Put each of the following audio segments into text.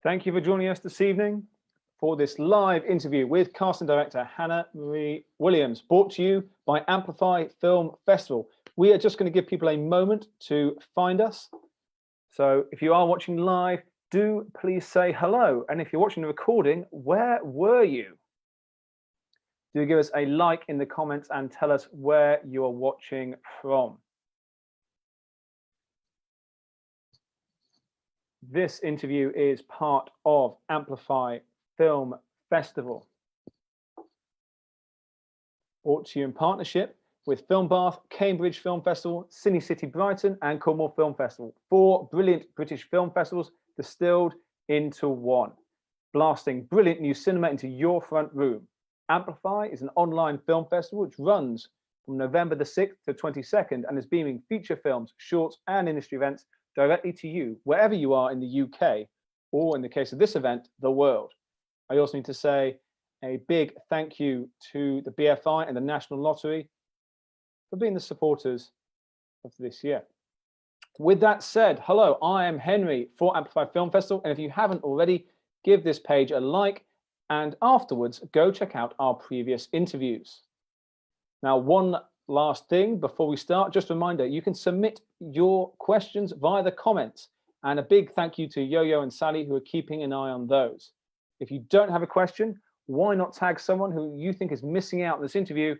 Thank you for joining us this evening for this live interview with casting director Hannah Marie Williams, brought to you by Amplify Film Festival. We are just going to give people a moment to find us. So if you are watching live, do please say hello. And if you're watching the recording, where were you? Do give us a like in the comments and tell us where you are watching from. This interview is part of Amplify Film Festival, brought to you in partnership with Film Bath, Cambridge Film Festival, Sydney City Brighton and Cornwall Film Festival. 4 brilliant British film festivals distilled into one, blasting brilliant new cinema into your front room. Amplify is an online film festival which runs from November the 6th to 22nd and is beaming feature films, shorts and industry events directly to you, wherever you are in the UK, or in the case of this event, the world. I also need to say a big thank you to the BFI and the National Lottery for being the supporters of this year. With that said, hello, I am Henry for Amplify Film Festival, and if you haven't already, give this page a like, and afterwards, go check out our previous interviews. Now, one last thing before we start, just a reminder, you can submit your questions via the comments, and a big thank you to Yo-Yo and Sally who are keeping an eye on those. If you don't have a question, why not tag someone who you think is missing out in this interview,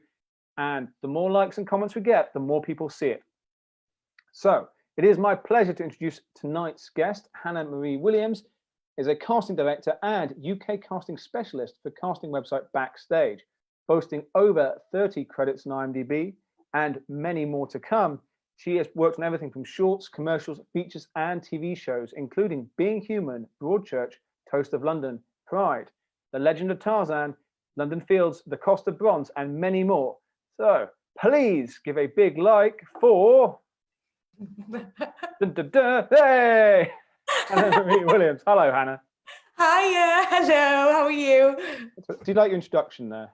and the more likes and comments we get, the more people see it. So it is my pleasure to introduce tonight's guest. Hannah Marie Williams is a casting director and UK casting specialist for casting website Backstage, boasting over 30 credits on IMDb and many more to come. She has worked on everything from shorts, commercials, features, and TV shows, including Being Human, Broadchurch, Toast of London, Pride, The Legend of Tarzan, London Fields, The Cost of Bronze, and many more. So please give a big like for hey, Hannah Marie Williams. Hello, Hannah. Hiya, hello, how are you? Do you like your introduction there?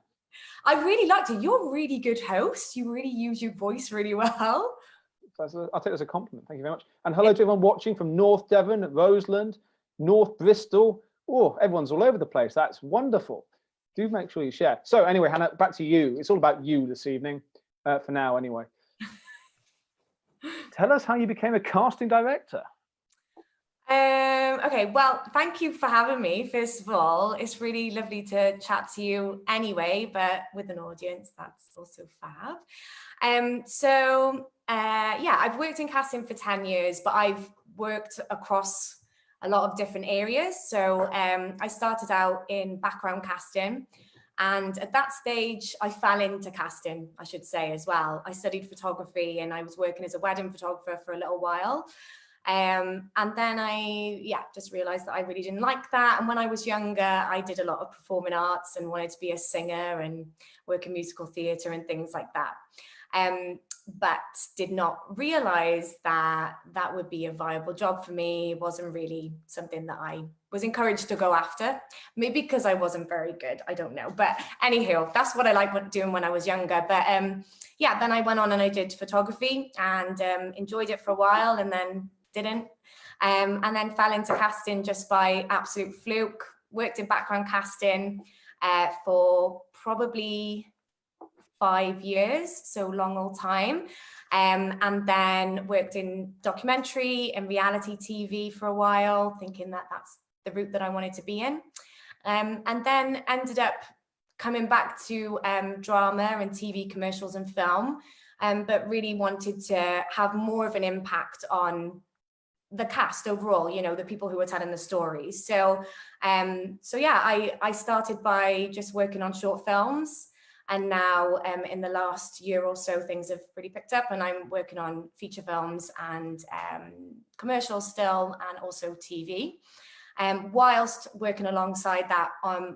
I really liked it. You're a really good host. You really use your voice really well. I'll take it as a compliment. Thank you very much. And hello to everyone watching from North Devon, Roseland, North Bristol. Oh, everyone's all over the place. That's wonderful. Do make sure you share. So anyway, Hannah, back to you. It's all about you this evening, for now anyway. Tell us how you became a casting director. Okay, well, thank you for having me, first of all. It's really lovely to chat to you anyway, but with an audience, that's also fab. Yeah, I've worked in casting for 10 years, but I've worked across a lot of different areas. So I started out in background casting, and at that stage, I fell into casting, I should say, as well. I studied photography and I was working as a wedding photographer for a little while. And then I just realized that I really didn't like that. And when I was younger, I did a lot of performing arts and wanted to be a singer and work in musical theatre and things like that. But did not realize that that would be a viable job for me. It wasn't really something that I was encouraged to go after. Maybe because I wasn't very good, I don't know. But anyhow, that's what I liked doing when I was younger. But yeah, then I went on and I did photography and enjoyed it for a while, and then didn't, and then fell into casting just by absolute fluke. Worked in background casting for probably 5 years, so long old time, and then worked in documentary and reality TV for a while, thinking that that's the route that I wanted to be in, and then ended up coming back to drama and TV commercials and film, but really wanted to have more of an impact on the cast overall, you know, the people who were telling the stories. So yeah, I started by just working on short films, and now in the last year or so, things have really picked up, and I'm working on feature films and commercials still, and also TV. Whilst working alongside that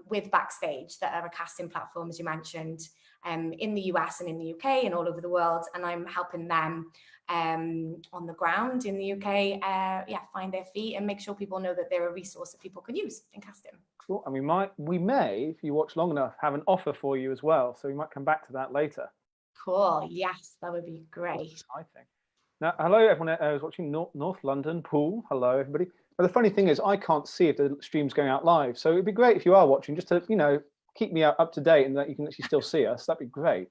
with Backstage, that are a casting platform, as you mentioned, in the US and in the UK and all over the world, and I'm helping them on the ground in the UK, find their feet and make sure people know that they're a resource that people can use in casting. Cool. And we may, if you watch long enough, have an offer for you as well. So we might come back to that later. Cool. Yes, that would be great. Exciting. Now, hello everyone who's watching North London, Pool. Hello everybody. But the funny thing is, I can't see if the stream's going out live. So it'd be great if you are watching, just to keep me up to date and that you can actually still see us. That'd be great.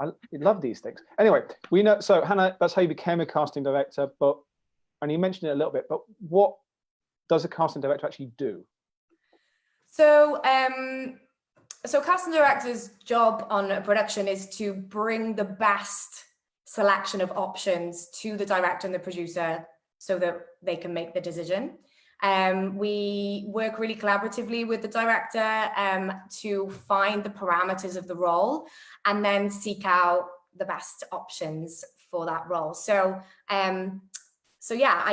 I love these things. Anyway, we know. So Hannah, that's how you became a casting director. And you mentioned it a little bit. But what does a casting director actually do? So, so casting director's job on a production is to bring the best selection of options to the director and the producer so that they can make the decision. We work really collaboratively with the director to find the parameters of the role and then seek out the best options for that role. So, yeah,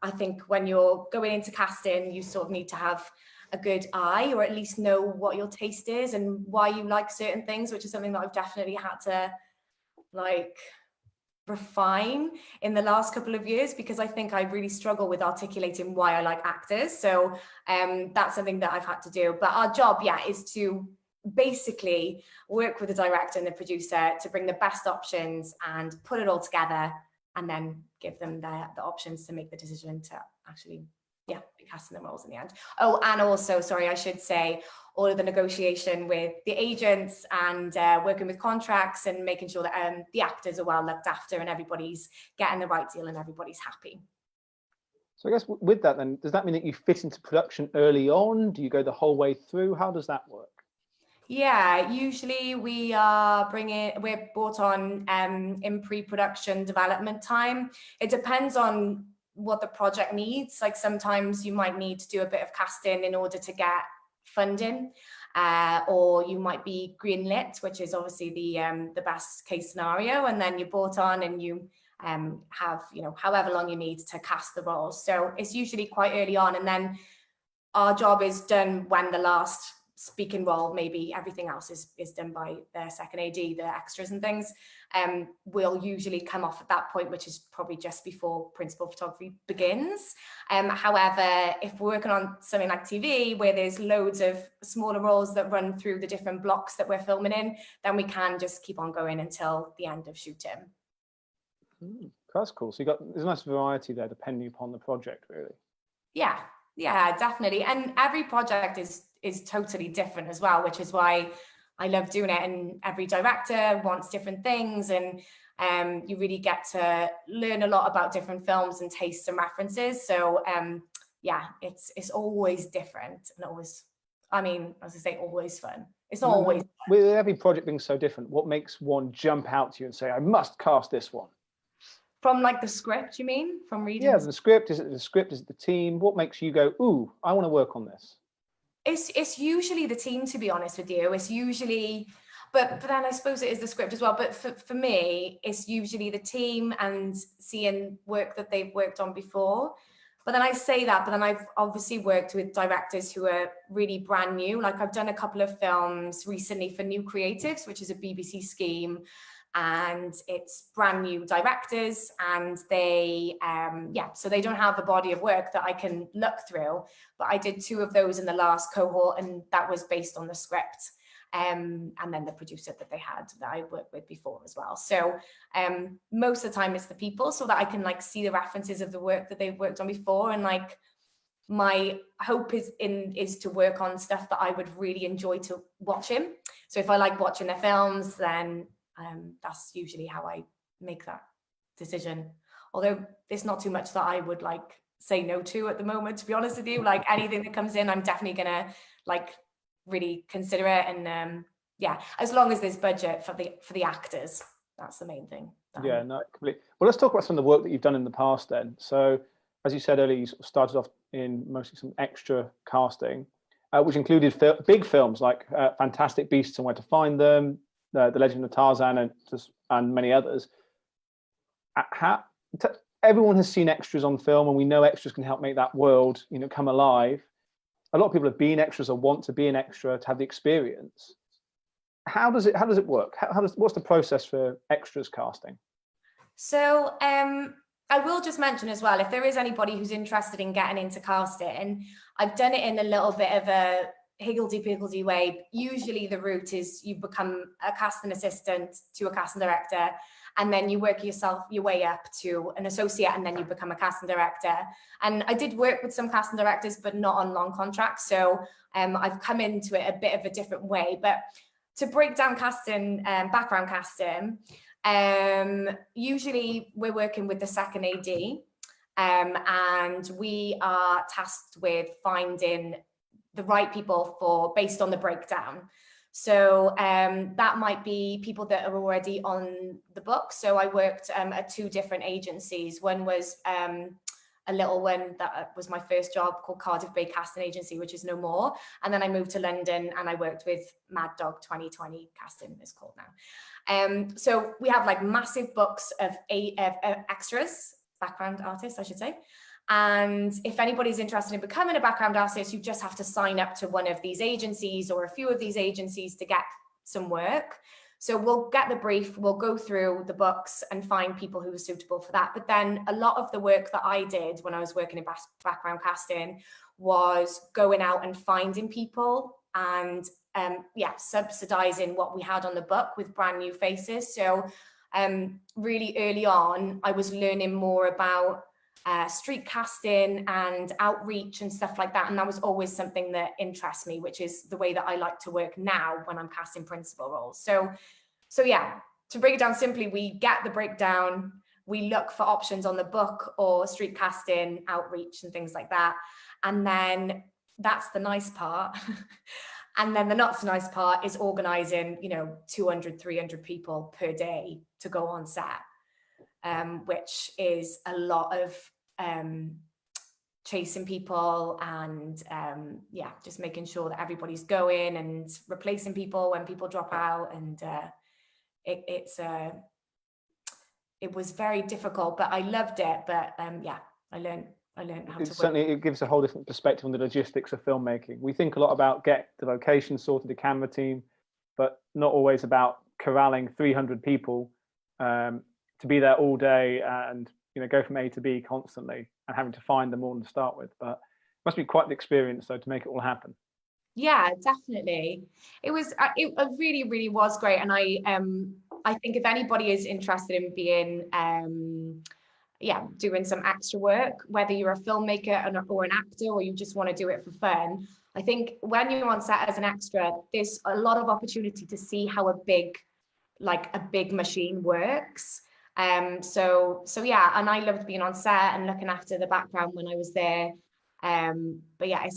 I think when you're going into casting, you sort of need to have a good eye, or at least know what your taste is and why you like certain things, which is something that I've definitely had to refine in the last couple of years, because I think I really struggle with articulating why I like actors. So that's something that I've had to do. But our job, is to basically work with the director and the producer to bring the best options and put it all together, and then give them the options to make the decision to actually be casting the roles in the end. Oh, and also, sorry, I should say, all of the negotiation with the agents and working with contracts and making sure that the actors are well looked after and everybody's getting the right deal and everybody's happy. So I guess with that then, does that mean that you fit into production early on? Do you go the whole way through? How does that work? Yeah, usually we're brought on in pre-production development time. It depends on what the project needs. Like sometimes you might need to do a bit of casting in order to get funding, or you might be greenlit, which is obviously the best case scenario, and then you're brought on and you have however long you need to cast the roles. So it's usually quite early on, and then our job is done when the last speaking role, maybe everything else is done by the second AD, the extras and things, will usually come off at that point, which is probably just before principal photography begins. However, if we're working on something like TV, where there's loads of smaller roles that run through the different blocks that we're filming in, then we can just keep on going until the end of shooting. That's cool. So there's a nice variety there depending upon the project, really. Yeah, definitely. And every project is totally different as well, which is why I love doing it. And every director wants different things, and you really get to learn a lot about different films and tastes and references. So it's always different and always, as I say, always fun. It's always fun. With every project being so different, what makes one jump out to you and say, I must cast this one? From like the script, you mean? From reading? Yeah, the script. Is it the script? Is it the team? What makes you go, ooh, I want to work on this? It's usually the team, to be honest with you. It's usually, but then I suppose it is the script as well. But for me, it's usually the team and seeing work that they've worked on before. But then I say that, but then I've obviously worked with directors who are really brand new. Like I've done a couple of films recently for New Creatives, which is a BBC scheme. And it's brand new directors, and they so they don't have a body of work that I can look through, but I did 2 of those in the last cohort, and that was based on the script, and then the producer that they had that I worked with before as well. So most of the time it's the people, so that I can like see the references of the work that they've worked on before, and like my hope is to work on stuff that I would really enjoy to watching. So if I like watching their films, then that's usually how I make that decision. Although there's not too much that I would like say no to at the moment, to be honest with you. Like anything that comes in, I'm definitely gonna like really consider it. And as long as there's budget for the actors, that's the main thing. Yeah, no, completely. Well, let's talk about some of the work that you've done in the past then. So as you said earlier, you sort of started off in mostly some extra casting, which included big films like Fantastic Beasts and Where to Find Them, the Legend of Tarzan, and many others. Everyone has seen extras on film, and we know extras can help make that world, come alive. A lot of people have been extras or want to be an extra to have the experience. How does it work? What's the process for extras casting? So I will just mention as well, if there is anybody who's interested in getting into casting, I've done it in a little bit of a higgledy-piggledy way. Usually the route is you become a casting assistant to a casting director, and then you work your way up to an associate, and then you become a casting director. And I did work with some casting directors, but not on long contracts. So I've come into it a bit of a different way. But to break down casting, background casting, usually we're working with the second AD, and we are tasked with finding the right people based on the breakdown. So that might be people that are already on the book. So I worked at 2 different agencies. One was a little one that was my first job, called Cardiff Bay Casting Agency, which is no more. And then I moved to London and I worked with Mad Dog 2020 Casting, is called now. So we have like massive books of extras, background artists, I should say. And if anybody's interested in becoming a background artist, you just have to sign up to one of these agencies or a few of these agencies to get some work. So we'll get the brief, we'll go through the books and find people who are suitable for that. But then a lot of the work that I did when I was working in background casting was going out and finding people and subsidizing what we had on the book with brand new faces. So really early on, I was learning more about street casting and outreach and stuff like that. And that was always something that interests me, which is the way that I like to work now when I'm casting principal roles. So yeah, to break it down simply, we get the breakdown, we look for options on the book or street casting, outreach and things like that. And then that's the nice part. And then the not so nice part is organizing, 200, 300 people per day to go on set. Which is a lot of chasing people and just making sure that everybody's going and replacing people when people drop out. And it was very difficult, but I loved it. But I learned how to certainly work. It gives a whole different perspective on the logistics of filmmaking. We think a lot about get the location sorted, the camera team, but not always about corralling 300 people to be there all day and go from A to B constantly and having to find them all to start with. But it must be quite the experience though to make it all happen. Yeah, definitely. It really, really was great. And I think if anybody is interested in being doing some extra work, whether you're a filmmaker or an actor or you just want to do it for fun, I think when you're on set as an extra, there's a lot of opportunity to see how a big machine works. So yeah, and I loved being on set and looking after the background when I was there. But yeah,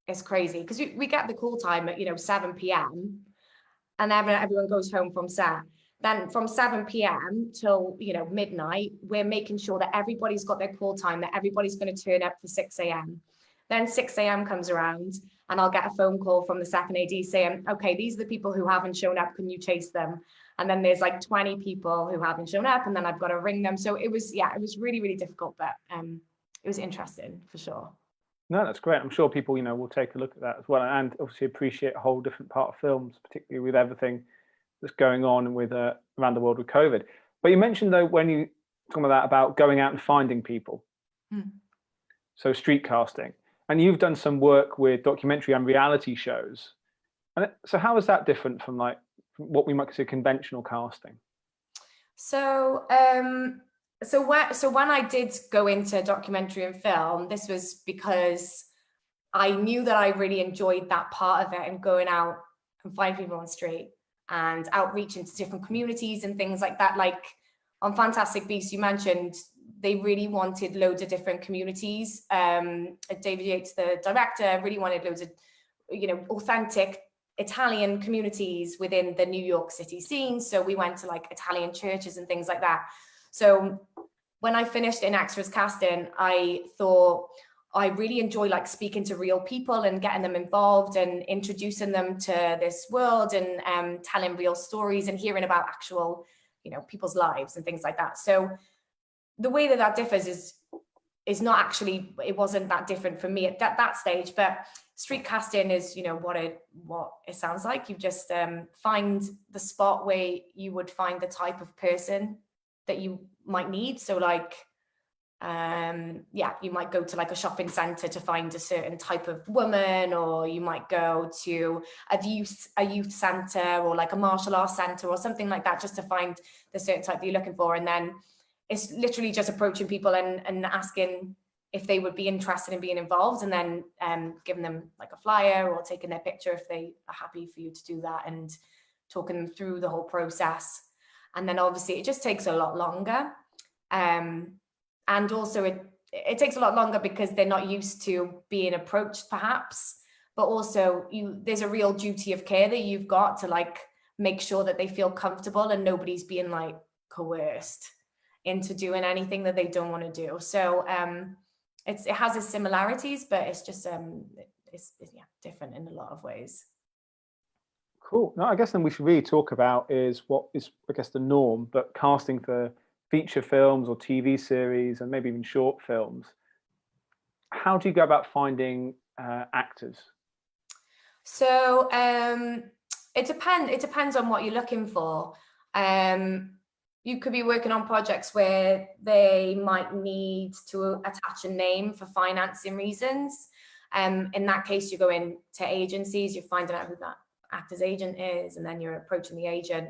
it's crazy because we get the call time at 7 p.m. and everyone goes home from set. Then from 7 p.m. till midnight, we're making sure that everybody's got their call time, that everybody's going to turn up for 6 a.m. Then 6 a.m. comes around and I'll get a phone call from the second AD saying, okay, these are the people who haven't shown up, can you chase them? And then there's like 20 people who haven't shown up and then I've got to ring them. So it was really, really difficult, but it was interesting for sure. No, that's great. I'm sure people, will take a look at that as well, and obviously appreciate a whole different part of films, particularly with everything that's going on with around the world with COVID. But you mentioned though, when you talk about going out and finding people, so street casting, and you've done some work with documentary and reality shows. And so how is that different from what we might consider conventional casting? So when I did go into documentary and film, this was because I knew that I really enjoyed that part of it and going out and finding people on the street and outreach into different communities and things like that. Like on Fantastic Beasts, you mentioned they really wanted loads of different communities. David Yates, the director, really wanted loads of, authentic Italian communities within the New York City scene. So we went to Italian churches and things like that. So when I finished in extras casting, I thought I really enjoy speaking to real people and getting them involved and introducing them to this world and telling real stories and hearing about actual, people's lives and things like that. So the way that differs is not actually, it wasn't that different for me at that stage, but street casting is, what it sounds like. You just find the spot where you would find the type of person that you might need. So yeah, you might go to like a shopping center to find a certain type of woman, or you might go to a youth center or like a martial arts center or something like that, just to find the certain type that you're looking for. And then it's literally just approaching people and asking if they would be interested in being involved, and then giving them like a flyer or taking their picture if they are happy for you to do that, and talking them through the whole process. And then obviously it just takes a lot longer. And also it takes a lot longer because they're not used to being approached perhaps, but also there's a real duty of care that you've got to like make sure that they feel comfortable and nobody's being like coerced into doing anything that they don't want to do. So it has its similarities, but it's just it's yeah, different in a lot of ways. Cool. No, I guess then we should really talk about is what is, I guess, the norm, but casting for feature films or TV series and maybe even short films. How do you go about finding actors? So it depends on what you're looking for. You could be working on projects where they might need to attach a name for financing reasons. In that case, you go into agencies, you're finding out who that actor's agent is, and then you're approaching the agent.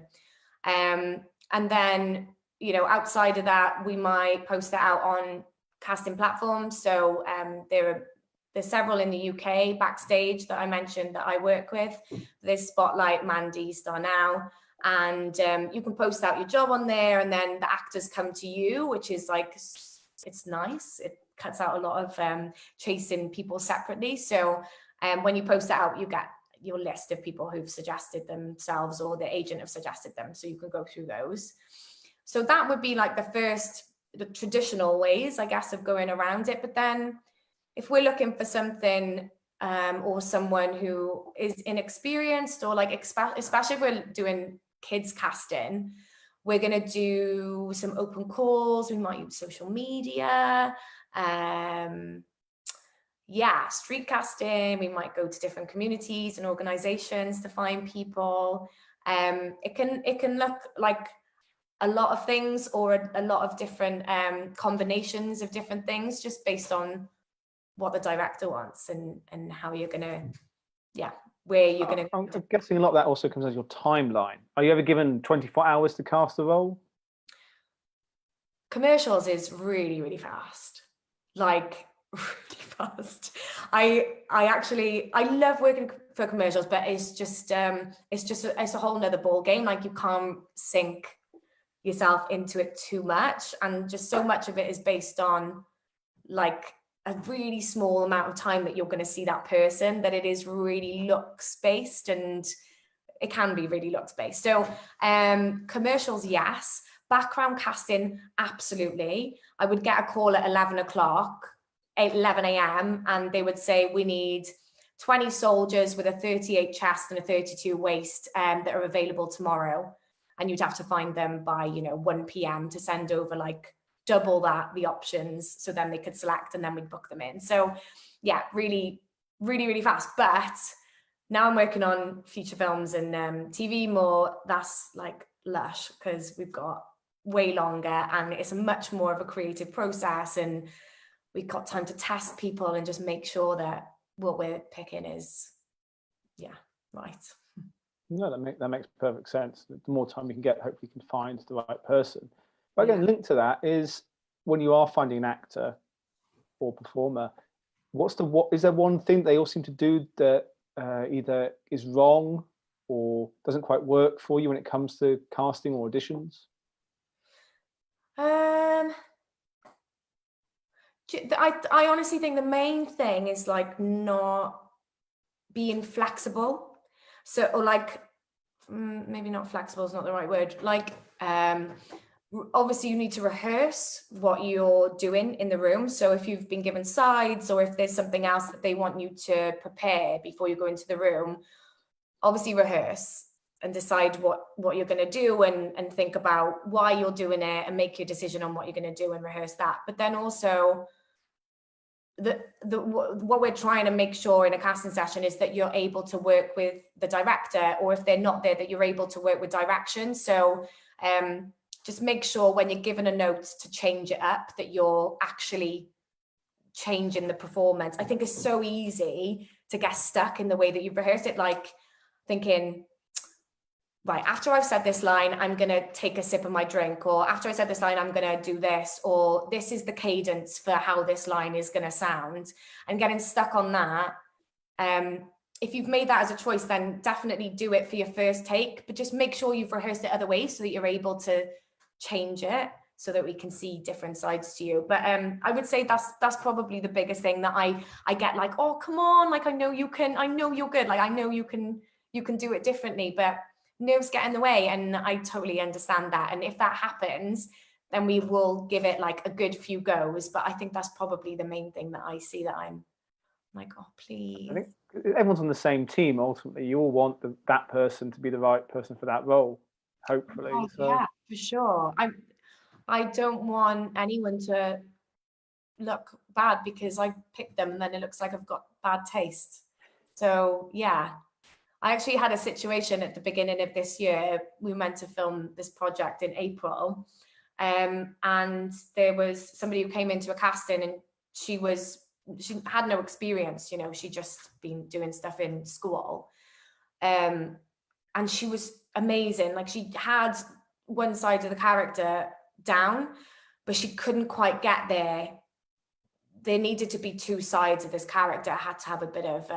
And then, you know, outside of that, we might post it out on casting platforms. So there's several in the UK backstage that I mentioned that I work with. There's Spotlight, Mandy, Star Now. And you can post out your job on there, and then the actors come to you, which is like, it's nice. It cuts out a lot of chasing people separately. So when you post it out, you get your list of people who've suggested themselves or the agent have suggested them. So you can go through those. So that would be like the traditional ways, I guess, of going around it. But then if we're looking for something or someone who is inexperienced, or like, especially if we're doing kids casting, we're going to do some open calls. We might use social media, yeah, street casting. We might go to different communities and organizations to find people. It can look like a lot of things, or a lot of different combinations of different things, just based on what the director wants and how you're gonna, yeah, where you're gonna. I'm guessing a lot of that also comes as your timeline. Are you ever given 24 hours to cast a role? Commercials is really, really fast, like really fast. I love working for commercials, but it's a whole nother ball game. Like, you can't sink yourself into it too much, and just so much of it is based on like a really small amount of time that you're going to see that person, that it is really looks based, and it can be really looks based. So commercials, yes. Background casting, absolutely. I would get a call at 11 a.m. and they would say, we need 20 soldiers with a 38 chest and a 32 waist that are available tomorrow. And you'd have to find them by, 1 p.m. to send over like double the options, so then they could select, and then we'd book them in. So yeah, really, really, really fast. But now I'm working on feature films and TV more. That's like lush, because we've got way longer, and it's much more of a creative process, and we've got time to test people and just make sure that what we're picking is, yeah, right. No, that makes perfect sense. The more time you can get, hopefully you can find the right person. But again, linked to that is, when you are finding an actor or performer, is there one thing they all seem to do that either is wrong or doesn't quite work for you when it comes to casting or auditions? I honestly think the main thing is like not being flexible. So, or like, maybe not flexible is not the right word. Like, obviously you need to rehearse what you're doing in the room. So if you've been given sides, or if there's something else that they want you to prepare before you go into the room, obviously rehearse and decide what you're going to do, and think about why you're doing it, and make your decision on what you're going to do and rehearse that. But then also what we're trying to make sure in a casting session is that you're able to work with the director, or if they're not there, that you're able to work with direction. So just make sure when you're given a note to change it up, that you're actually changing the performance. I think it's so easy to get stuck in the way that you've rehearsed it, like thinking, right, after I've said this line, I'm going to take a sip of my drink, or after I said this line, I'm going to do this, or this is the cadence for how this line is going to sound, and getting stuck on that. If you've made that as a choice, then definitely do it for your first take, but just make sure you've rehearsed it other ways so that you're able to change it, so that we can see different sides to you. But I would say that's probably the biggest thing that I get, like, oh, come on, like, I know you can, I know you're good, like, I know you can do it differently, but nerves get in the way, and I totally understand that. And if that happens, then we will give it like a good few goes. But I think that's probably the main thing that I see, that I'm like, oh, please. I think everyone's on the same team. Ultimately, you all want that person to be the right person for that role, hopefully. Oh, so yeah, for sure. I don't want anyone to look bad because I picked them and then it looks like I've got bad taste. So yeah, I actually had a situation at the beginning of this year. We were meant to film this project in April, and there was somebody who came into a casting, and she had no experience, you know, she'd just been doing stuff in school, and she was amazing. Like, she had one side of the character down, but she couldn't quite get there. There needed to be two sides of this character. It had to have a bit of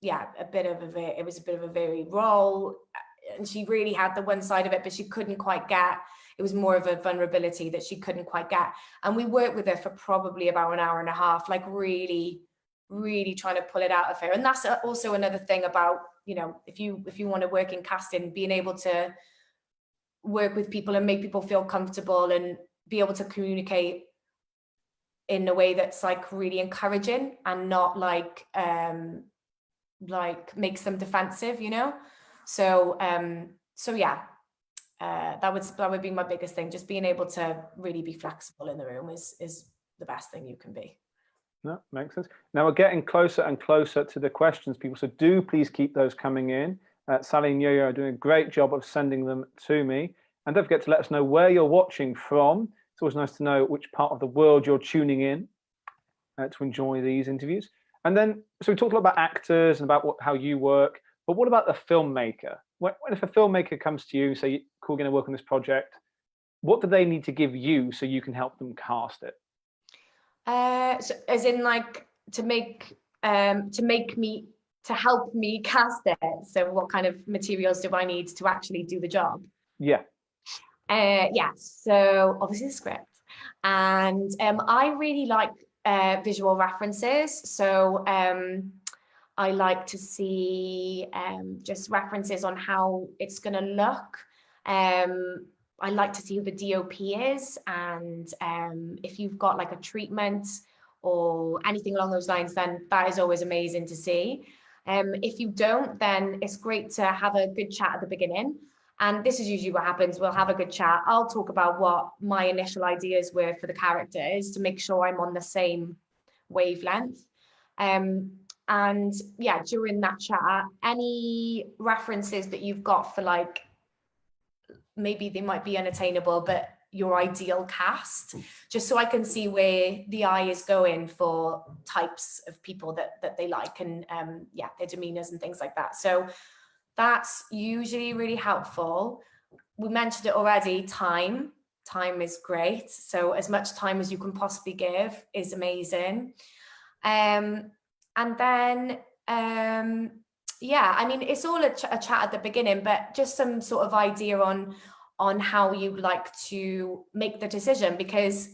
it was a bit of a varied role, and she really had the one side of it, but she couldn't quite get, it was more of a vulnerability that she couldn't quite get. And we worked with her for probably about an hour and a half, like really trying to pull it out of her. And that's also another thing about, you know, if you want to work in casting, being able to work with people and make people feel comfortable and be able to communicate in a way that's like really encouraging and not like makes them defensive, you know. So yeah, that would be my biggest thing. Just being able to really be flexible in the room is the best thing you can be. No, makes sense. Now we're getting closer and closer to the questions, people, so do please keep those coming in. Sally and Yo-Yo are doing a great job of sending them to me, and don't forget to let us know where you're watching from. It's always nice to know which part of the world you're tuning in to enjoy these interviews. And then, so we talked a lot about actors and about how you work, but what about the filmmaker? When if a filmmaker comes to you and say, cool, we're going to work on this project, what do they need to give you so you can help them cast it? So as in, like, to help me cast it. So what kind of materials do I need to actually do the job? Yeah. Yeah, so obviously the script. And I really like visual references. So I like to see just references on how it's going to look. I like to see who the DOP is, and if you've got like a treatment or anything along those lines, then that is always amazing to see. If you don't, then it's great to have a good chat at the beginning. And this is usually what happens. We'll have a good chat. I'll talk about what my initial ideas were for the characters to make sure I'm on the same wavelength. And yeah, during that chat, any references that you've got for, like, maybe they might be unattainable, but your ideal cast, just so I can see where the eye is going for types of people that they like, and yeah, their demeanors and things like that. So that's usually really helpful. We mentioned it already, time is great. So as much time as you can possibly give is amazing. And then yeah, I mean, it's all a chat at the beginning, but just some sort of idea on how you'd like to make the decision, because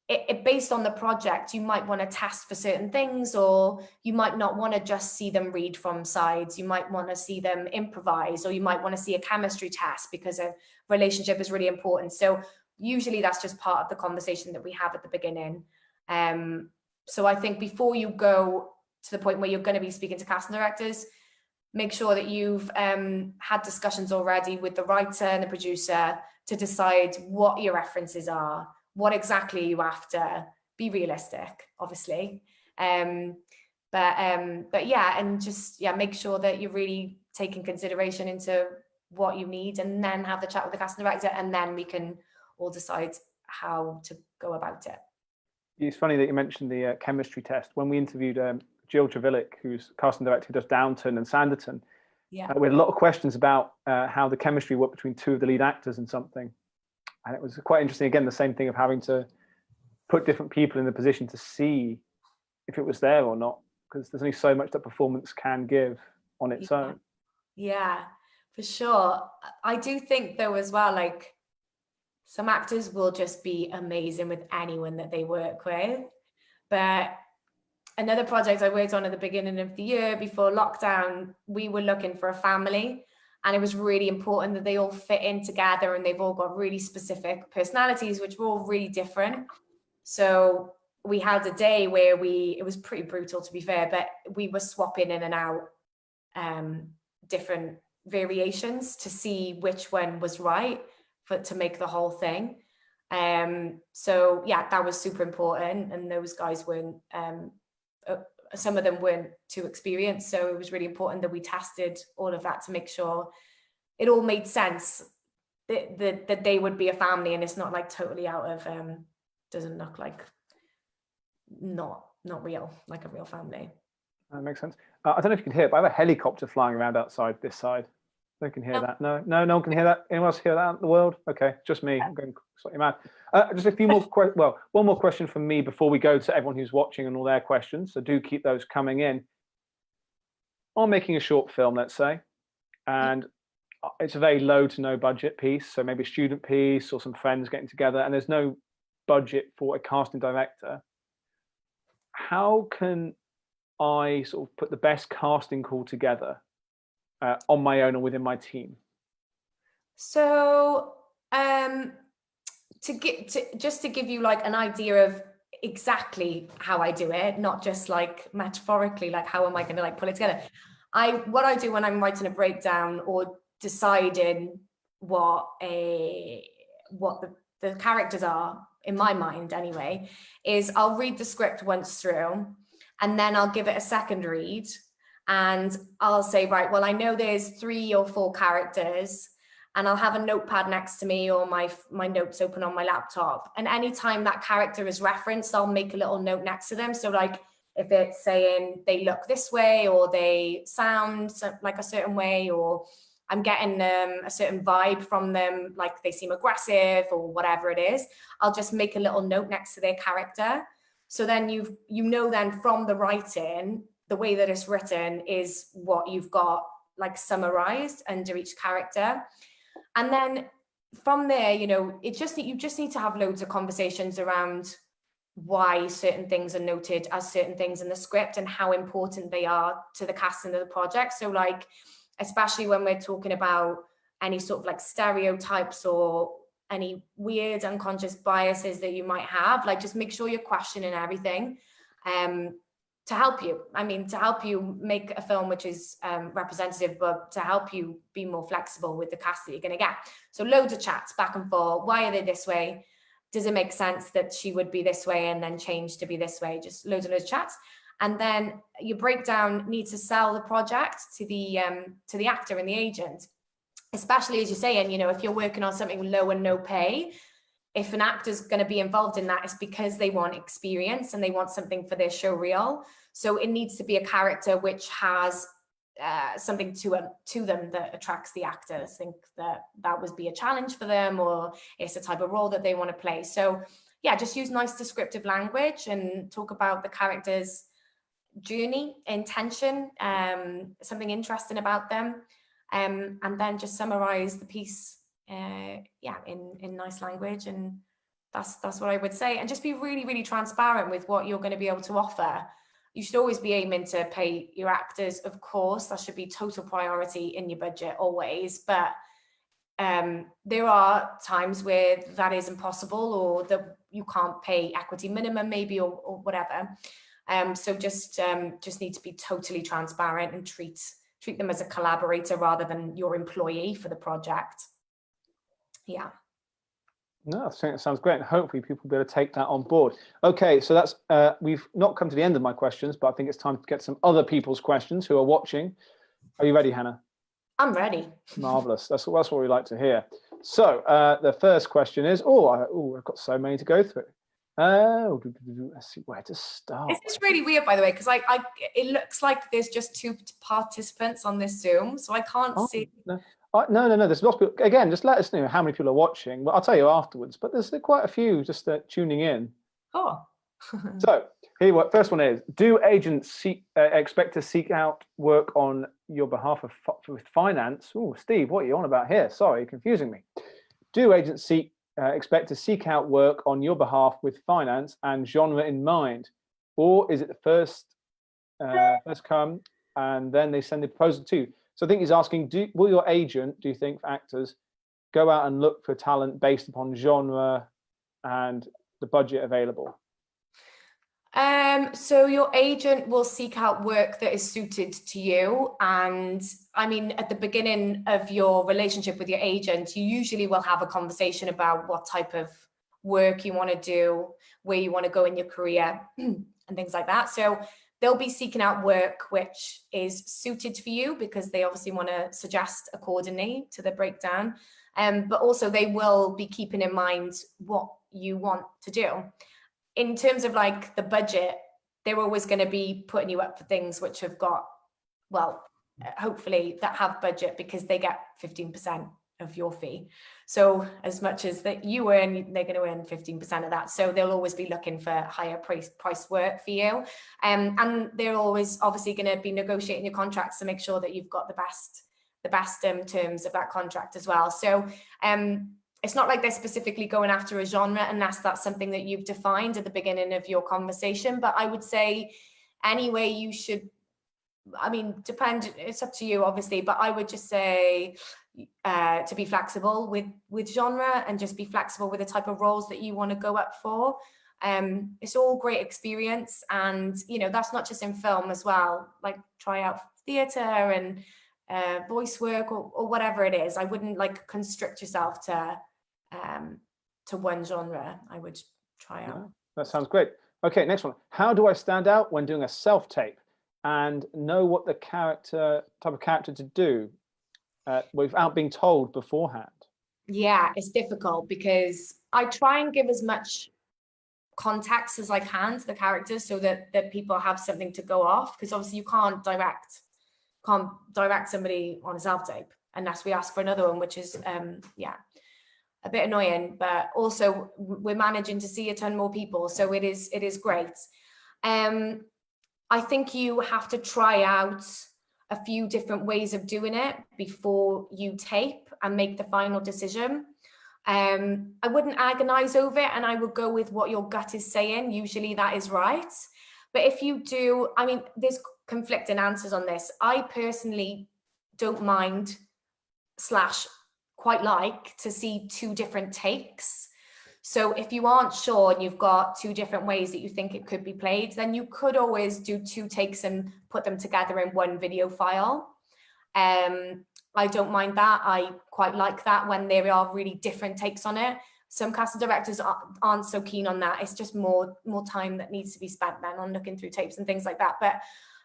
it based on the project, you might want to test for certain things, or you might not want to just see them read from sides. You might want to see them improvise, or you might want to see a chemistry test because a relationship is really important. So usually that's just part of the conversation that we have at the beginning. So I think before you go to the point where you're going to be speaking to casting directors, make sure that you've had discussions already with the writer and the producer to decide what your references are, what exactly you after. Be realistic, obviously. But yeah, and just, yeah, make sure that you're really taking consideration into what you need, and then have the chat with the casting director, and then we can all decide how to go about it. It's funny that you mentioned the chemistry test. When we interviewed Jill Trevillick, who's casting director who does Downton and Sanditon, we had a lot of questions about how the chemistry worked between two of the lead actors in something. And it was quite interesting, again, the same thing of having to put different people in the position to see if it was there or not, because there's only so much that performance can give on its own. Yeah, for sure. I do think though as well, like some actors will just be amazing with anyone that they work with. But another project I worked on at the beginning of the year before lockdown, we were looking for a family, and it was really important that they all fit in together, and they've all got really specific personalities, which were all really different. So we had a day where it was pretty brutal to be fair, but we were swapping in and out different variations to see which one was right to make the whole thing. So yeah, that was super important, and those guys weren't some of them weren't too experienced, so it was really important that we tested all of that to make sure it all made sense, that they would be a family, and it's not like totally out of doesn't look like not real, like a real family. That makes sense. I don't know if you can hear it, but I have a helicopter flying around outside this side. No one can hear that. No one can hear that. Anyone else hear that in the world? Okay, just me. I'm going slightly mad. Just a few more one more question from me before we go to everyone who's watching and all their questions. So do keep those coming in. I'm making a short film, let's say, and it's a very low to no budget piece. So maybe a student piece or some friends getting together, and there's no budget for a casting director. How can I sort of put the best casting call together on my own or within my team? So to give you like an idea of exactly how I do it, not just like metaphorically, like how am I going to like pull it together? What I do when I'm writing a breakdown or deciding what the characters are in my mind anyway, is I'll read the script once through, and then I'll give it a second read, and I'll say, right, well, I know there's 3 or 4 characters, and I'll have a notepad next to me or my notes open on my laptop. And anytime that character is referenced, I'll make a little note next to them. So like if it's saying they look this way, or they sound like a certain way, or I'm getting a certain vibe from them, like they seem aggressive or whatever it is, I'll just make a little note next to their character. So then you know then from the writing, the way that it's written is what you've got like summarized under each character. And then from there, you know, you just need to have loads of conversations around why certain things are noted as certain things in the script and how important they are to the casting of the project. So like, especially when we're talking about any sort of like stereotypes or any weird unconscious biases that you might have, like just make sure you're questioning everything to help you. I mean, to help you make a film which is representative, but to help you be more flexible with the cast that you're going to get. So loads of chats back and forth. Why are they this way? Does it make sense that she would be this way and then change to be this way? Just loads of chats. And then your breakdown needs to sell the project to the actor and the agent, especially as you're saying, you know, if you're working on something low and no pay, if an actor's going to be involved in that, it's because they want experience and they want something for their show reel. So it needs to be a character which has something to them that attracts the actor. I think that would be a challenge for them, or it's a type of role that they want to play. So yeah, just use nice descriptive language and talk about the character's journey, intention, something interesting about them, and then just summarize the piece in nice language. And that's what I would say. And just be really, really transparent with what you're going to be able to offer. You should always be aiming to pay your actors, of course. That should be total priority in your budget always. But there are times where that is impossible, or that you can't pay equity minimum maybe, or whatever. So just need to be totally transparent and treat them as a collaborator rather than your employee for the project. Yeah. No, I think it sounds great, and hopefully people will be able to take that on board. Okay, so that's we've not come to the end of my questions, but I think it's time to get some other people's questions who are watching. Are you ready, Hannah? I'm ready. Marvelous. That's what we like to hear. So the first question is, I've got so many to go through. Let's see where to start. This is really weird, by the way, because it looks like there's just 2 participants on this Zoom, so I can't see. No. No. There's lots of people. Again, just let us know how many people are watching. Well, I'll tell you afterwards. But there's quite a few just tuning in. Oh. So here, first one is: do agents expect to seek out work on your behalf with finance? Oh, Steve, what are you on about here? Sorry, you're confusing me. Do agents expect to seek out work on your behalf with finance and genre in mind, or is it the first come and then they send the proposal to you? So I think he's asking: will your agent, do you think, for actors, go out and look for talent based upon genre and the budget available? So your agent will seek out work that is suited to you. And I mean, at the beginning of your relationship with your agent, you usually will have a conversation about what type of work you want to do, where you want to go in your career and things like that. So they'll be seeking out work which is suited for you, because they obviously want to suggest accordingly to the breakdown. But also they will be keeping in mind what you want to do. In terms of like the budget, they're always going to be putting you up for things which have got, well, hopefully that have budget, because they get 15% of your fee. So as much as that you earn, they're going to earn 15% of that. So they'll always be looking for higher price work for you. And they're always obviously going to be negotiating your contracts to make sure that you've got the best terms of that contract as well. So it's not like they're specifically going after a genre unless that's something that you've defined at the beginning of your conversation. But I would say anyway, you should, I mean, it's up to you obviously, but I would just say to be flexible with genre and just be flexible with the type of roles that you want to go up for. It's all great experience, and that's not just in film as well. Like try out theatre and voice work or whatever it is. I wouldn't like constrict yourself to one genre. I would try out. Yeah, that sounds great. Okay, next one. How do I stand out when doing a self-tape and know what the type of character to do without being told beforehand? Yeah, it's difficult because I try and give as much context as I can to the characters so that people have something to go off, because obviously you can't direct somebody on a self-tape unless we ask for another one, which is a bit annoying, but also we're managing to see a ton more people, so it is great. I think you have to try out a few different ways of doing it before you tape and make the final decision. I wouldn't agonize over it, and I would go with what your gut is saying. Usually that is right. But if you do, I mean, there's conflicting answers on this. I personally don't mind / quite like to see 2 different takes. So if you aren't sure and you've got 2 different ways that you think it could be played, then you could always do 2 takes and put them together in one video file. I don't mind that. I quite like that when there are really different takes on it. Some casting directors aren't so keen on that. It's just more time that needs to be spent then on looking through tapes and things like that. But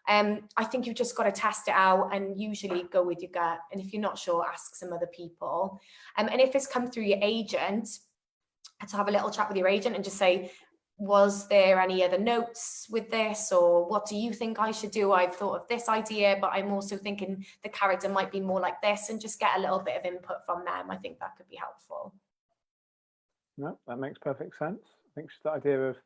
I think you've just got to test it out and usually go with your gut. And if you're not sure, ask some other people. And if it's come through your agent, to have a little chat with your agent and just say, was there any other notes with this, or what do you think I should do? I've thought of this idea, but I'm also thinking the character might be more like this, and just get a little bit of input from them. I think that could be helpful. No, that makes perfect sense. I think it's the idea of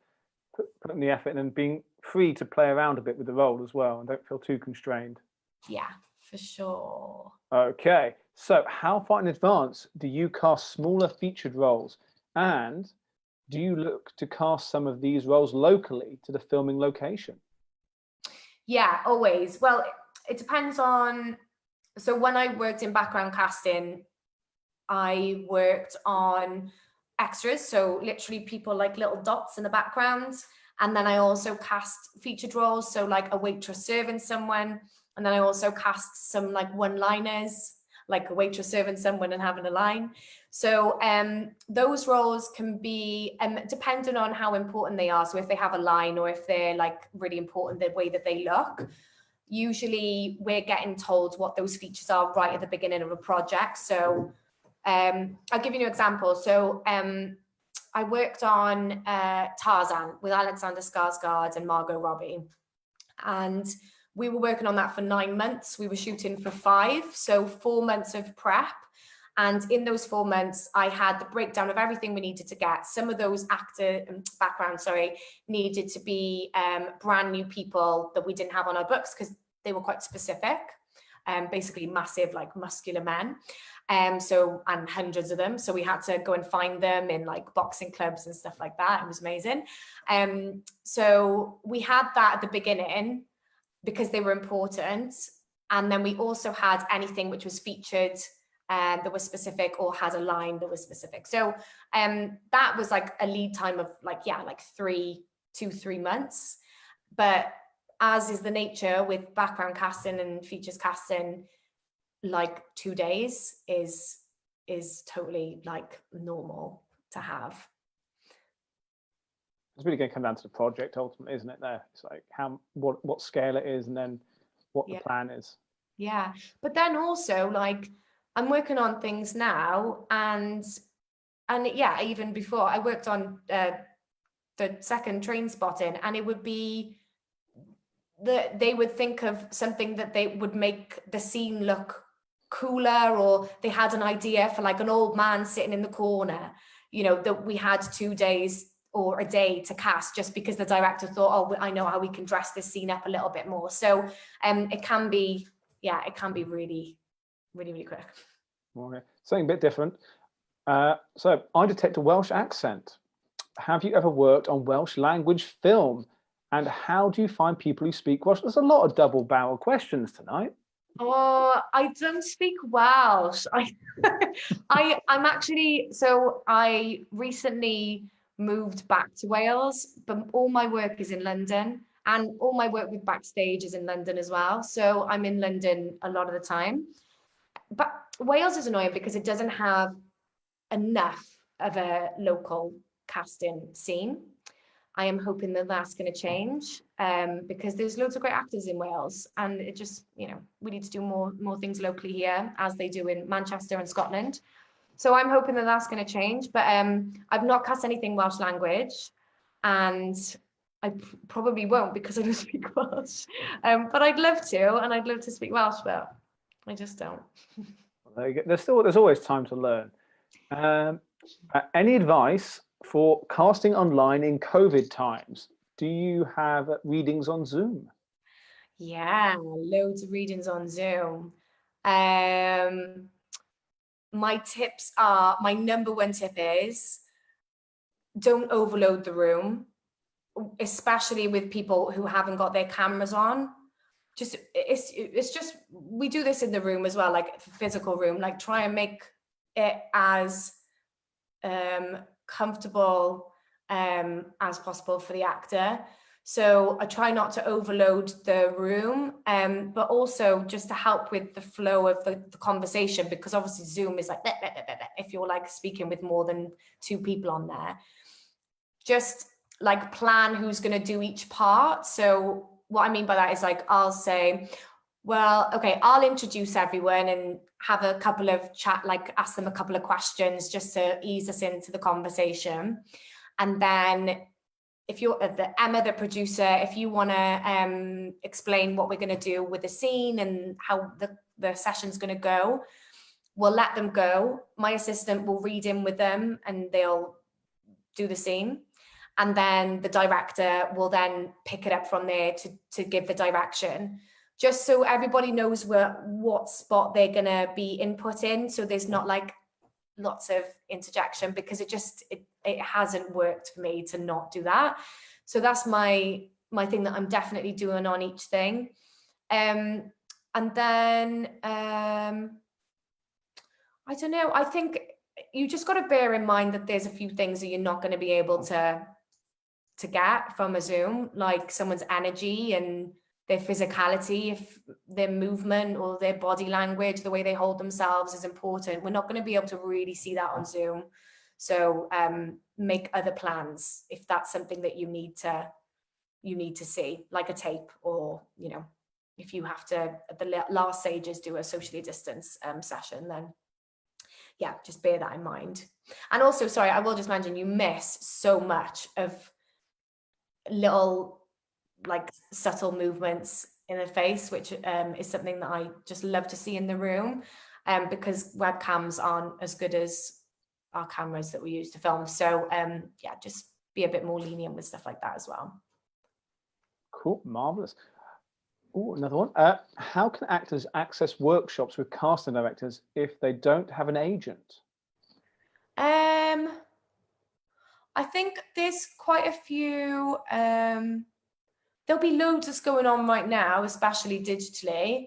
putting the effort in and being free to play around a bit with the role as well, and don't feel too constrained. Yeah, for sure. Okay, so how far in advance do you cast smaller featured roles, and do you look to cast some of these roles locally to the filming location? Yeah, always. Well, it depends on, so when I worked in background casting, I worked on extras, so literally people like little dots in the background. And then I also cast featured roles, so like a waitress serving someone. And then I also cast some like one-liners, like a waitress serving someone and having a line. So those roles can be depending on how important they are. So if they have a line, or if they're like really important, the way that they look. usually we're getting told what those features are right at the beginning of a project. So I'll give you an example. So I worked on Tarzan with Alexander Skarsgård and Margot Robbie. And we were working on that for 9 months. We were shooting for 5, so 4 months of prep. And in those 4 months, I had the breakdown of everything we needed to get. Some of those backgrounds, needed to be brand new people that we didn't have on our books because they were quite specific. Basically massive, like muscular men. And hundreds of them. So we had to go and find them in like boxing clubs and stuff like that. It was amazing. So we had that at the beginning because they were important. And then we also had anything which was featured that was specific or had a line that was specific. So that was like a lead time of like 2-3 months. But as is the nature with background casting and features casting, like 2 days is totally like normal to have. It's really going to come down to the project ultimately, isn't it? There, it's like what scale it is, and then what the plan is. Yeah, but then also like I'm working on things now, and yeah, even before I worked on the second Train Spotting, and it would be they would think of something that they would make the scene look cooler, or they had an idea for like an old man sitting in the corner, you know, that we had 2 days or a day to cast just because the director thought, oh, I know how we can dress this scene up a little bit more. So it can be really, really, really quick. Okay. Something a bit different. So I detect a Welsh accent. Have you ever worked on Welsh language film? And how do you find people who speak Welsh? There's a lot of double barrel questions tonight. Oh, I don't speak Welsh. I'm actually, so I recently moved back to Wales, but all my work is in London, and all my work with Backstage is in London as well. So I'm in London a lot of the time. But Wales is annoying because it doesn't have enough of a local casting scene. I am hoping that that's going to change because there's loads of great actors in Wales, and it just, you know, we need to do more things locally here as they do in Manchester and Scotland. So I'm hoping that that's going to change, but I've not cast anything Welsh language, and I probably won't because I don't speak Welsh. But I'd love to, and I'd love to speak Welsh, but I just don't. There's always time to learn. Any advice for casting online in COVID times? Do you have readings on Zoom? Yeah, loads of readings on Zoom. My number one tip is don't overload the room, especially with people who haven't got their cameras on. It's just, we do this in the room as well, like physical room, like try and make it as comfortable as possible for the actor. So I try not to overload the room, but also just to help with the flow of the conversation, because obviously Zoom is like, if you're like speaking with more than 2 people on there, just like plan who's going to do each part. So what I mean by that is like, I'll say, well, okay, I'll introduce everyone and have a couple of ask them a couple of questions just to ease us into the conversation. And then if you're Emma, the producer, if you want to explain what we're going to do with the scene and how the session's going to go, we'll let them go. My assistant will read in with them and they'll do the scene. And then the director will then pick it up from there to give the direction, just so everybody knows what spot they're going to be input in. So there's not like lots of interjection, because it hasn't worked for me to not do that. So that's my thing that I'm definitely doing on each thing. And then I don't know, I think you just got to bear in mind that there's a few things that you're not going to be able to get from a Zoom, like someone's energy and their physicality, if their movement or their body language, the way they hold themselves is important. We're not going to be able to really see that on Zoom. So make other plans if that's something that you need to see, like a tape or, you know, if you have to, at the last stages, do a socially distanced session, then yeah, just bear that in mind. And also, sorry, I will just mention, you miss so much of little like subtle movements in the face, which is something that I just love to see in the room, because webcams aren't as good as our cameras that we use to film. So yeah, just be a bit more lenient with stuff like that as well. Cool, marvelous. Oh, another one. How can actors access workshops with casting directors if they don't have an agent? I think there's quite a few. There'll be loads that's going on right now, especially digitally.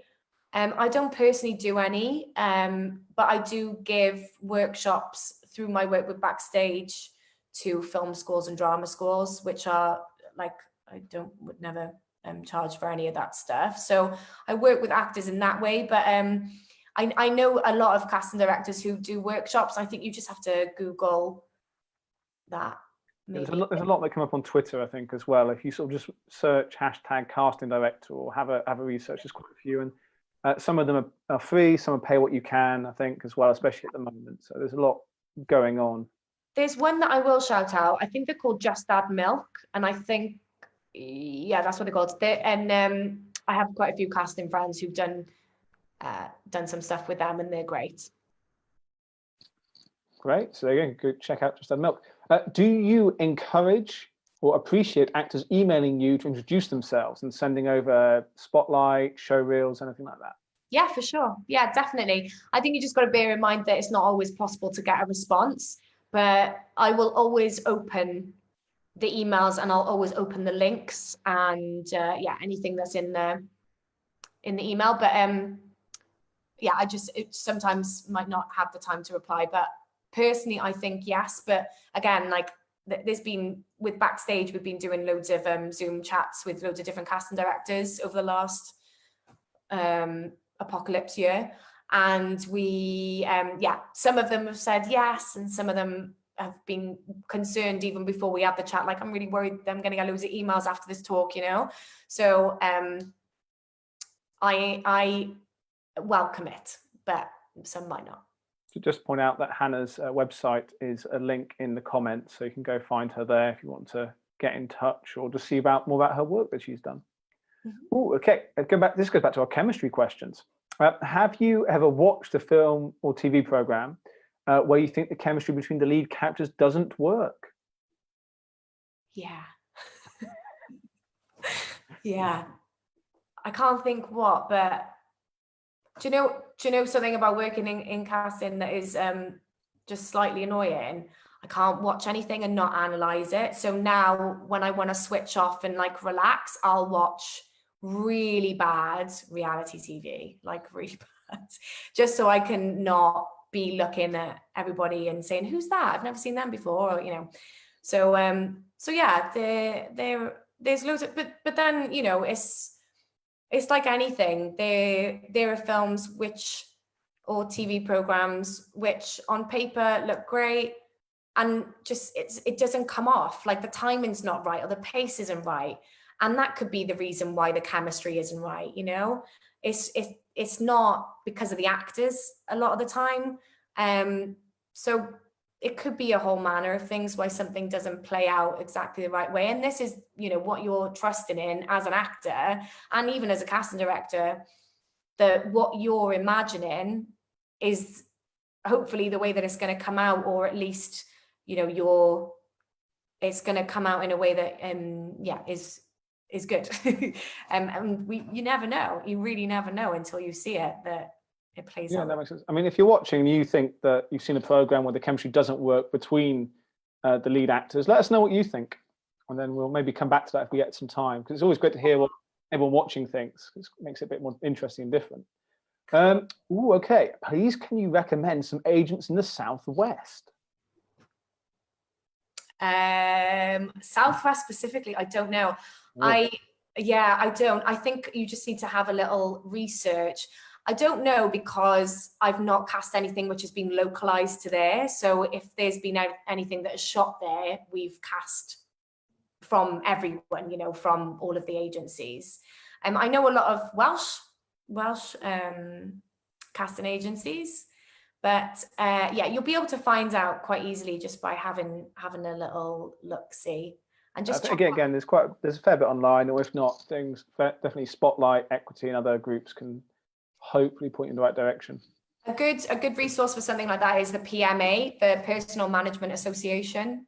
I don't personally do any, but I do give workshops through my work with Backstage to film schools and drama schools, which are like, would never charge for any of that stuff. So I work with actors in that way, but I know a lot of casting directors who do workshops. I think you just have to Google that. There's a lot that come up on Twitter, I think, as well. If you sort of just search hashtag casting director or have a research, there's quite a few, and some of them are free, some are pay what you can, I think, as well, especially at the moment. So there's a lot going on. There's one that I will shout out. I think they're called Just Add Milk, and I think, yeah, that's what they're called. And I have quite a few casting friends who've done some stuff with them, and they're great. Great. So there you go. Go check out Just Add Milk. Do you encourage or appreciate actors emailing you to introduce themselves and sending over spotlight, show reels, anything like that? Yeah, for sure. Yeah, definitely. I think you just got to bear in mind that it's not always possible to get a response, but I will always open the emails and I'll always open the links and yeah, anything that's in the email. But yeah, it sometimes might not have the time to reply, but personally, I think yes. But again, like there's been with Backstage, we've been doing loads of Zoom chats with loads of different casting directors over the last apocalypse year, and we yeah, some of them have said yes, and some of them have been concerned even before we had the chat, like, I'm really worried that I'm going to get loads of emails after this talk, you know. So I welcome it, but some might not. To just point out that Hannah's website is a link in the comments, so you can go find her there if you want to get in touch or just see more about her work that she's done. Mm-hmm. Oh, okay. This goes back to our chemistry questions. Have you ever watched a film or TV program where you think the chemistry between the lead characters doesn't work? Yeah. Yeah. I can't think what, but do you know something about working in casting that is just slightly annoying? I can't watch anything and not analyze it. So now when I want to switch off and like relax, I'll watch really bad reality TV, like really bad, just so I can not be looking at everybody and saying, who's that? I've never seen them before, or, you know. So so yeah, there's loads of, but then, you know, it's like anything. There are films or TV programs which on paper look great, and just it doesn't come off, like the timing's not right or the pace isn't right, and that could be the reason why the chemistry isn't right, you know. It's not because of the actors a lot of the time, so it could be a whole manner of things why something doesn't play out exactly the right way. And this is, you know, what you're trusting in as an actor and even as a casting director, that what you're imagining is hopefully the way that it's going to come out, or at least, you know, it's going to come out in a way that yeah, is good. And you never know. You really never know until you see it that it plays out. Yeah, that makes sense. I mean, if you're watching and you think that you've seen a program where the chemistry doesn't work between the lead actors, let us know what you think, and then we'll maybe come back to that if we get some time, because it's always great to hear what everyone watching thinks. It makes it a bit more interesting and different. Okay. Please, can you recommend some agents in the Southwest? Southwest specifically, I don't know. I don't. I think you just need to have a little research. I don't know, because I've not cast anything which has been localized to there. So if there's been anything that is shot there, we've cast from everyone, you know, from all of the agencies. I know a lot of Welsh casting agencies, but yeah, you'll be able to find out quite easily just by having a little look-see. And just again, there's a fair bit online, or if not, things definitely Spotlight, Equity, and other groups can hopefully point you in the right direction. A good resource for something like that is the PMA, the Personal Management Association.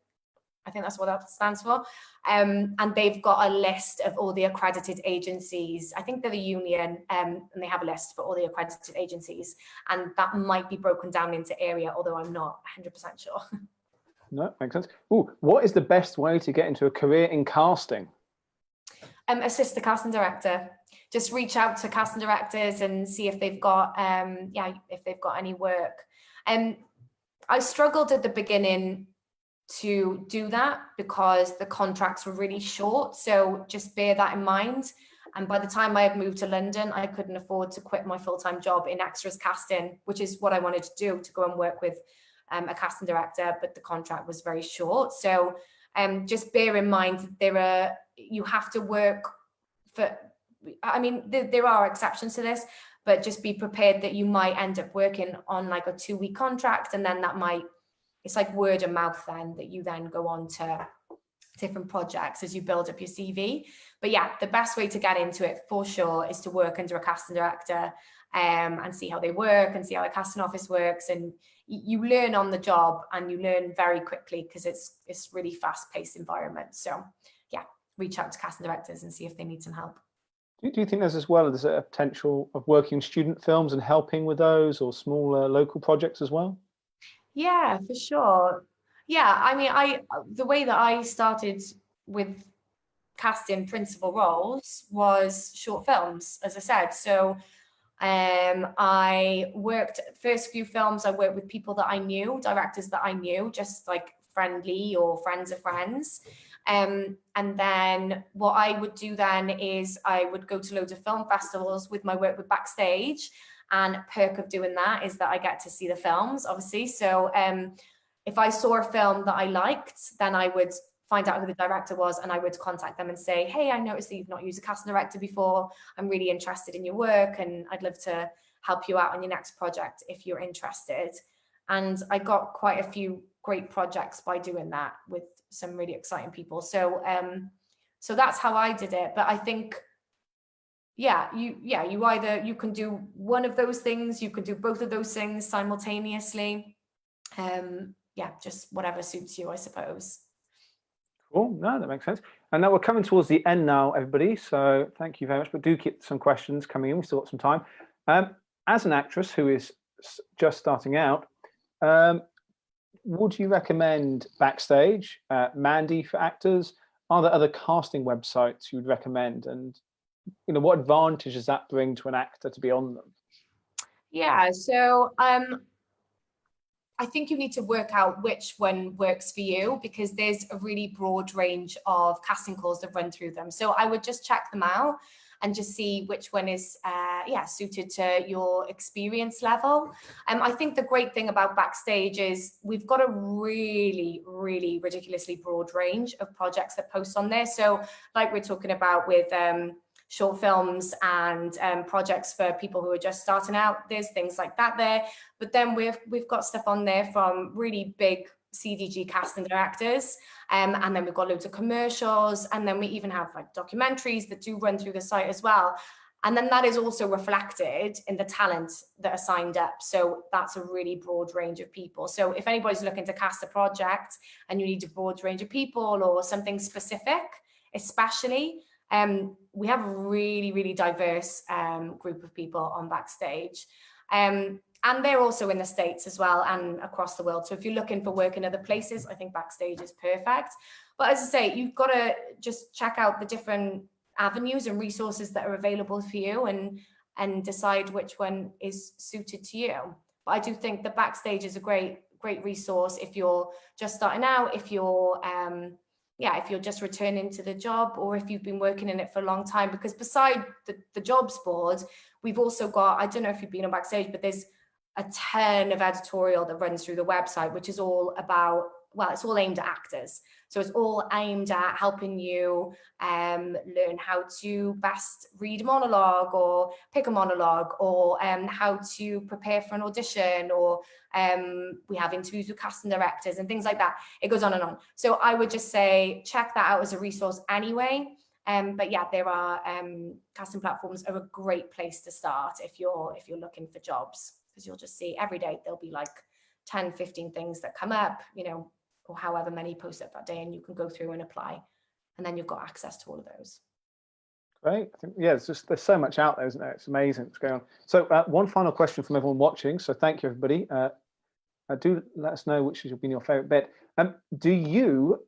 I think that's what that stands for. And they've got a list of all the accredited agencies. I think they're the union, and they have a list for all the accredited agencies. And that might be broken down into area, although I'm not 100% sure. No, makes sense. Ooh, what is the best way to get into a career in casting? Assist the casting director. Just reach out to casting directors and see if they've got if they've got any work. I struggled at the beginning to do that because the contracts were really short, so just bear that in mind. And by the time I had moved to London, I couldn't afford to quit my full-time job in extras casting, which is what I wanted to do, to go and work with a casting director, but the contract was very short. So just bear in mind that you have to work for, I mean, there are exceptions to this, but just be prepared that you might end up working on like a 2-week contract, and then it's like word of mouth then, that you then go on to different projects as you build up your CV. But yeah, the best way to get into it for sure is to work under a casting director and see how they work and see how a casting office works. And you learn on the job, and you learn very quickly because it's really fast-paced environment. So yeah, reach out to casting directors and see if they need some help. Do you think there's a potential of working in student films and helping with those, or smaller local projects as well? Yeah, for sure. Yeah, I mean, the way that I started with casting principal roles was short films, as I said. So I worked, first few films, I worked with people that I knew, directors that I knew, just like friendly or friends of friends. And then what I would do then is I would go to loads of film festivals with my work with Backstage. And a perk of doing that is that I get to see the films, obviously. So if I saw a film that I liked, then I would find out who the director was, and I would contact them and say, hey, I noticed that you've not used a casting director before. I'm really interested in your work, and I'd love to help you out on your next project if you're interested. And I got quite a few great projects by doing that with some really exciting people. So so that's how I did it. But I think, yeah, you can do one of those things, you could do both of those things simultaneously. Yeah, just whatever suits you, I suppose. Cool. No, that makes sense. And now we're coming towards the end now, everybody. So thank you very much. But do keep some questions coming in. We've still got some time. As an actress who is just starting out, would you recommend Backstage, Mandy for actors? Are there other casting websites you would recommend? And what advantage does that bring to an actor to be on them? Yeah, so I think you need to work out which one works for you, because there's a really broad range of casting calls that run through them. So I would just check them out and just see which one is suited to your experience level. I think the great thing about Backstage is we've got a really, really ridiculously broad range of projects that post on there. So like we're talking about with short films and projects for people who are just starting out, there's things like that there. But then we've got stuff on there from really big CDG casting directors, and then we've got loads of commercials, and then we even have like documentaries that do run through the site as well. And then that is also reflected in the talent that are signed up. So that's a really broad range of people. So if anybody's looking to cast a project and you need a broad range of people or something specific, especially, we have a really, really diverse group of people on Backstage. And they're also in the States as well and across the world. So if you're looking for work in other places, I think Backstage is perfect. But as I say, you've got to just check out the different avenues and resources that are available for you and decide which one is suited to you. But I do think the Backstage is a great resource if you're just starting out, if you're if you're just returning to the job, or if you've been working in it for a long time. Because beside the jobs board, we've also got, I don't know if you've been on Backstage, but there's a ton of editorial that runs through the website, which is all about well, it's all aimed at actors. So it's all aimed at helping you learn how to best read a monologue or pick a monologue, or how to prepare for an audition, or we have interviews with casting directors and things like that. It goes on and on. So I would just say check that out as a resource anyway. But yeah, there are casting platforms are a great place to start if you're looking for jobs, because you'll just see every day there'll be like 10, 15 things that come up, you know, or however many posts up that day, and you can go through and apply, and then you've got access to all of those. Great. I think, yeah, there's so much out there, isn't there? It's amazing what's going on. So one final question from everyone watching. So thank you, everybody. Do let us know which has been your favorite bit. Do you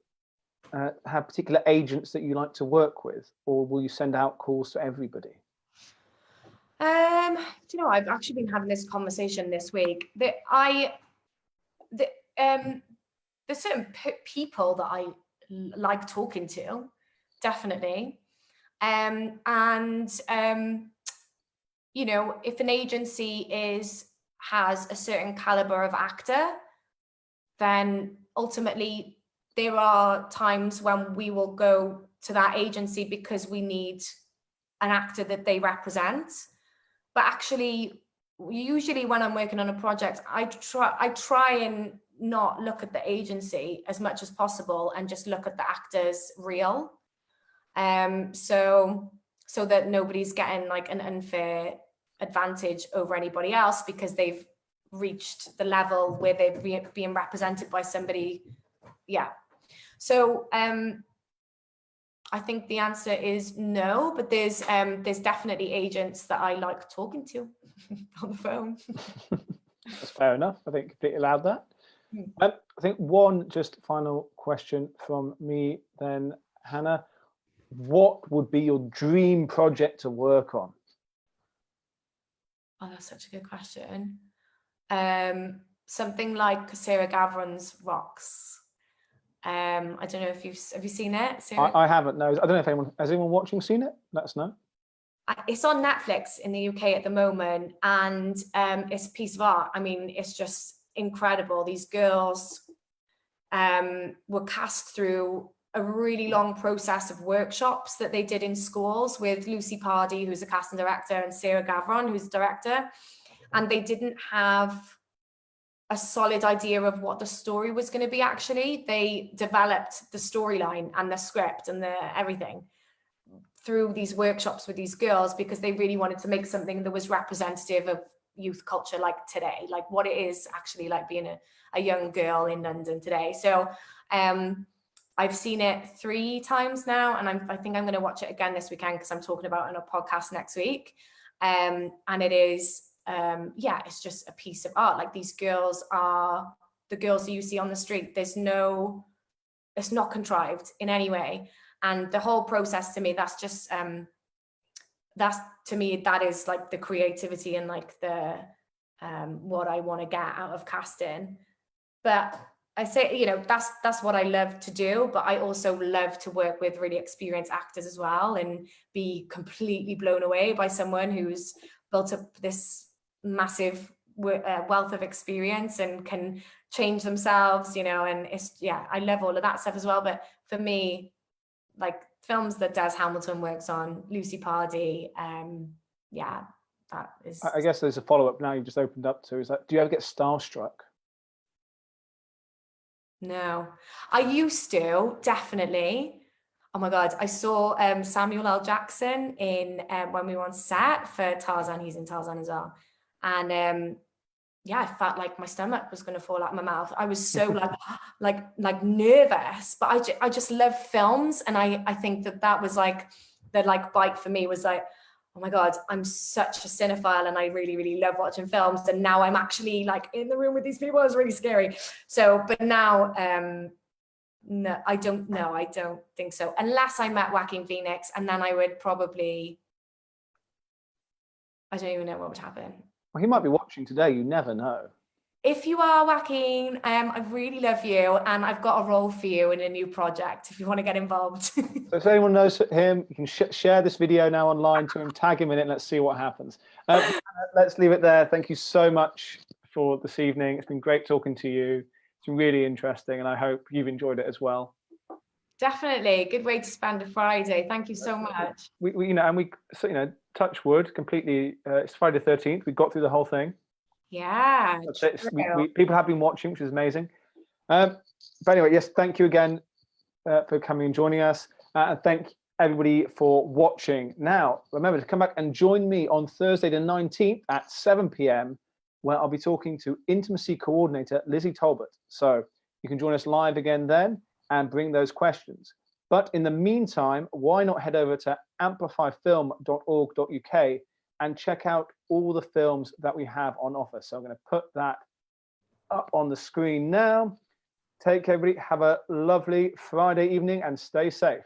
have particular agents that you like to work with, or will you send out calls to everybody? Do you know, I've actually been having this conversation this week that there's certain people that I like talking to, definitely. You know, if an agency has a certain caliber of actor, then ultimately there are times when we will go to that agency because we need an actor that they represent. But actually, usually when I'm working on a project, I try and not look at the agency as much as possible and just look at the actor's reel. So that nobody's getting like an unfair advantage over anybody else because they've reached the level where they're being represented by somebody. Yeah. So I think the answer is no, but there's definitely agents that I like talking to on the phone. That's fair enough. I think completely allowed that. I think one just final question from me then, Hannah. What would be your dream project to work on? Oh, that's such a good question. Something like Sarah Gavron's Rocks. I don't know if have you seen it? I haven't. No, I don't know if anyone watching seen it. Let us know. It's on Netflix in the UK at the moment, and it's a piece of art. I mean, it's just incredible. These girls were cast through a really long process of workshops that they did in schools with Lucy Pardy, who's a casting director, and Sarah Gavron, who's a director, and they didn't have a solid idea of what the story was going to be. Actually, they developed the storyline and the script and everything through these workshops with these girls because they really wanted to make something that was representative of youth culture like today, like what it is actually like being a young girl in London today. So I've seen it 3 times now, and I think I'm going to watch it again this weekend because I'm talking about it on a podcast next week. And it is, yeah, it's just a piece of art. Like, these girls are the girls that you see on the street. It's not contrived in any way. And the whole process, to me, that's just, that is like the creativity and like the, what I want to get out of casting. But I say, you know, that's what I love to do, but I also love to work with really experienced actors as well and be completely blown away by someone who's built up this massive wealth of experience and can change themselves, you know, and it's, yeah, I love all of that stuff as well. But for me, like films that Des Hamilton works on, Lucy Pardy, yeah, that is. I guess there's a follow-up now you've just opened up to, is that, do you ever get starstruck? No, I used to, definitely. Oh my God, I saw Samuel L. Jackson in when we were on set for Tarzan. He's in Tarzan as well. And yeah, I felt like my stomach was going to fall out of my mouth. I was so like nervous, but I just love films. And I think that was like the bite for me was like, oh my God, I'm such a cinephile and I really, really love watching films. And now I'm actually like in the room with these people. It's really scary. So, but now, no, I don't think so. Unless I met Joaquin Phoenix, and then I would probably, I don't even know what would happen. Well, he might be watching today. You never know. If you are, Joaquin, I really love you, and I've got a role for you in a new project if you want to get involved. So if anyone knows him, you can share this video now online to him, tag him in it, and let's see what happens. Let's leave it there. Thank you so much for this evening. It's been great talking to you. It's It's really interesting, and I hope you've enjoyed it as well. Definitely. Good way to spend a Friday. Thank you so much. We so, touch wood completely. It's Friday the 13th. We got through the whole thing. Yeah. People have been watching, which is amazing. But anyway, yes, thank you again for coming and joining us. And thank everybody for watching. Now, remember to come back and join me on Thursday the 19th at 7 p.m, where I'll be talking to intimacy coordinator Lizzie Talbot. So you can join us live again then and bring those questions. But in the meantime, why not head over to amplifyfilm.org.uk and check out all the films that we have on offer. So I'm going to put that up on the screen now. Take care, everybody. Have a lovely Friday evening and stay safe.